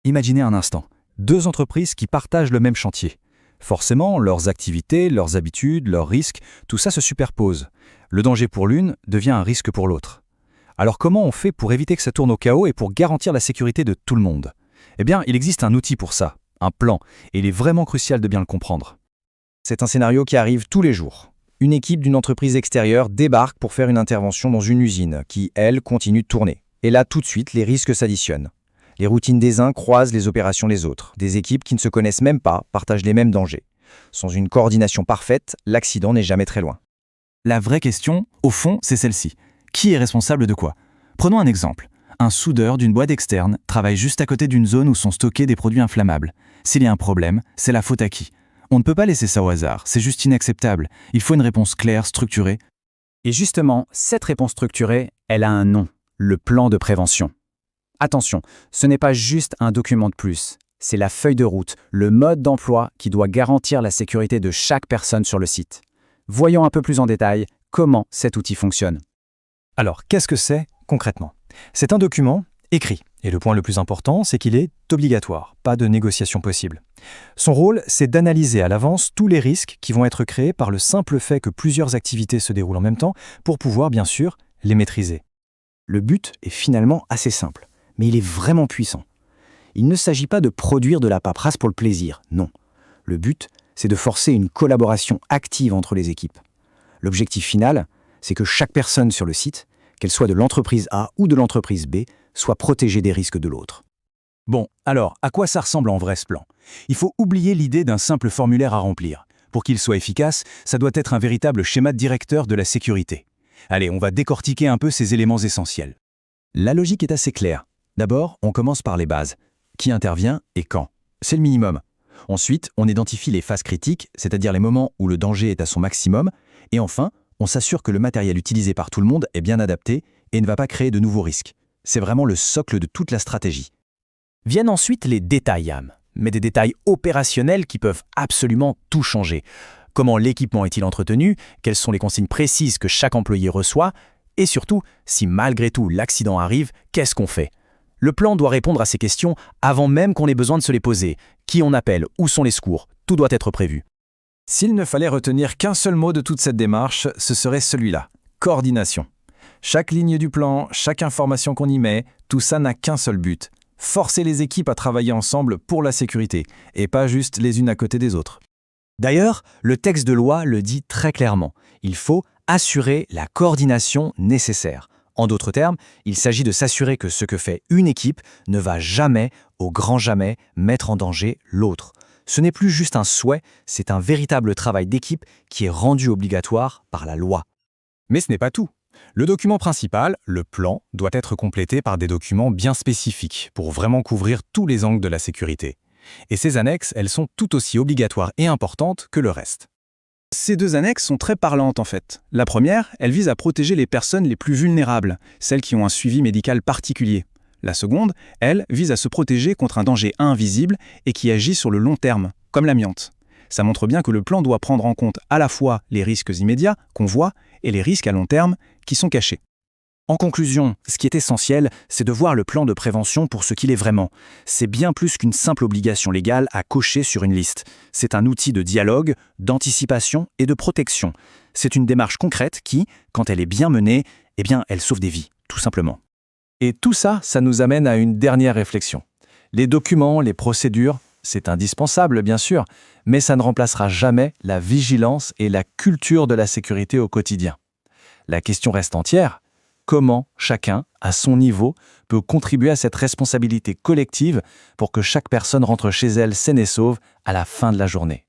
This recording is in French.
Imaginez un instant, deux entreprises qui partagent le même chantier. Forcément, leurs activités, leurs habitudes, leurs risques, tout ça se superpose. Le danger pour l'une devient un risque pour l'autre. Alors comment on fait pour éviter que ça tourne au chaos et pour garantir la sécurité de tout le monde? Eh bien, il existe un outil pour ça, un plan, et il est vraiment crucial de bien le comprendre. C'est un scénario qui arrive tous les jours. Une équipe d'une entreprise extérieure débarque pour faire une intervention dans une usine qui, elle, continue de tourner. Et là, tout de suite, les risques s'additionnent. Les routines des uns croisent les opérations des autres. Des équipes qui ne se connaissent même pas partagent les mêmes dangers. Sans une coordination parfaite, l'accident n'est jamais très loin. La vraie question, au fond, c'est celle-ci. Qui est responsable de quoi? Prenons un exemple. Un soudeur d'une boîte externe travaille juste à côté d'une zone où sont stockés des produits inflammables. S'il y a un problème, c'est la faute à qui? On ne peut pas laisser ça au hasard, c'est juste inacceptable. Il faut une réponse claire, structurée. Et justement, cette réponse structurée, elle a un nom, le plan de prévention. Attention, ce n'est pas juste un document de plus, c'est la feuille de route, le mode d'emploi qui doit garantir la sécurité de chaque personne sur le site. Voyons un peu plus en détail comment cet outil fonctionne. Alors, qu'est-ce que c'est concrètement? C'est un document écrit. Et le point le plus important, c'est qu'il est obligatoire, pas de négociation possible. Son rôle, c'est d'analyser à l'avance tous les risques qui vont être créés par le simple fait que plusieurs activités se déroulent en même temps pour pouvoir, bien sûr, les maîtriser. Le but est finalement assez simple, mais il est vraiment puissant. Il ne s'agit pas de produire de la paperasse pour le plaisir, non. Le but, c'est de forcer une collaboration active entre les équipes. L'objectif final, c'est que chaque personne sur le site, qu'elle soit de l'entreprise A ou de l'entreprise B, soit protégée des risques de l'autre. Bon, alors, à quoi ça ressemble en vrai ce plan? Il faut oublier l'idée d'un simple formulaire à remplir. Pour qu'il soit efficace, ça doit être un véritable schéma directeur de la sécurité. Allez, on va décortiquer un peu ces éléments essentiels. La logique est assez claire. D'abord, on commence par les bases. Qui intervient et quand? C'est le minimum. Ensuite, on identifie les phases critiques, c'est-à-dire les moments où le danger est à son maximum. Et enfin, on s'assure que le matériel utilisé par tout le monde est bien adapté et ne va pas créer de nouveaux risques. C'est vraiment le socle de toute la stratégie. Viennent ensuite les détails, mais des détails opérationnels qui peuvent absolument tout changer. Comment l'équipement est-il entretenu? Quelles sont les consignes précises que chaque employé reçoit? Et surtout, si malgré tout l'accident arrive, qu'est-ce qu'on fait? Le plan doit répondre à ces questions avant même qu'on ait besoin de se les poser. Qui on appelle? Où sont les secours? Tout doit être prévu. S'il ne fallait retenir qu'un seul mot de toute cette démarche, ce serait celui-là, coordination. Chaque ligne du plan, chaque information qu'on y met, tout ça n'a qu'un seul but, forcer les équipes à travailler ensemble pour la sécurité, et pas juste les unes à côté des autres. D'ailleurs, le texte de loi le dit très clairement. Il faut assurer la coordination nécessaire. En d'autres termes, il s'agit de s'assurer que ce que fait une équipe ne va jamais, au grand jamais, mettre en danger l'autre. Ce n'est plus juste un souhait, c'est un véritable travail d'équipe qui est rendu obligatoire par la loi. Mais ce n'est pas tout. Le document principal, le plan, doit être complété par des documents bien spécifiques pour vraiment couvrir tous les angles de la sécurité. Et ces annexes, elles sont tout aussi obligatoires et importantes que le reste. Ces deux annexes sont très parlantes en fait. La première, elle vise à protéger les personnes les plus vulnérables, celles qui ont un suivi médical particulier. La seconde, elle, vise à se protéger contre un danger invisible et qui agit sur le long terme, comme l'amiante. Ça montre bien que le plan doit prendre en compte à la fois les risques immédiats qu'on voit et les risques à long terme qui sont cachés. En conclusion, ce qui est essentiel, c'est de voir le plan de prévention pour ce qu'il est vraiment. C'est bien plus qu'une simple obligation légale à cocher sur une liste. C'est un outil de dialogue, d'anticipation et de protection. C'est une démarche concrète qui, quand elle est bien menée, eh bien, elle sauve des vies, tout simplement. Et tout ça, ça nous amène à une dernière réflexion. Les documents, les procédures, c'est indispensable bien sûr, mais ça ne remplacera jamais la vigilance et la culture de la sécurité au quotidien. La question reste entière. Comment chacun, à son niveau, peut contribuer à cette responsabilité collective pour que chaque personne rentre chez elle saine et sauve à la fin de la journée?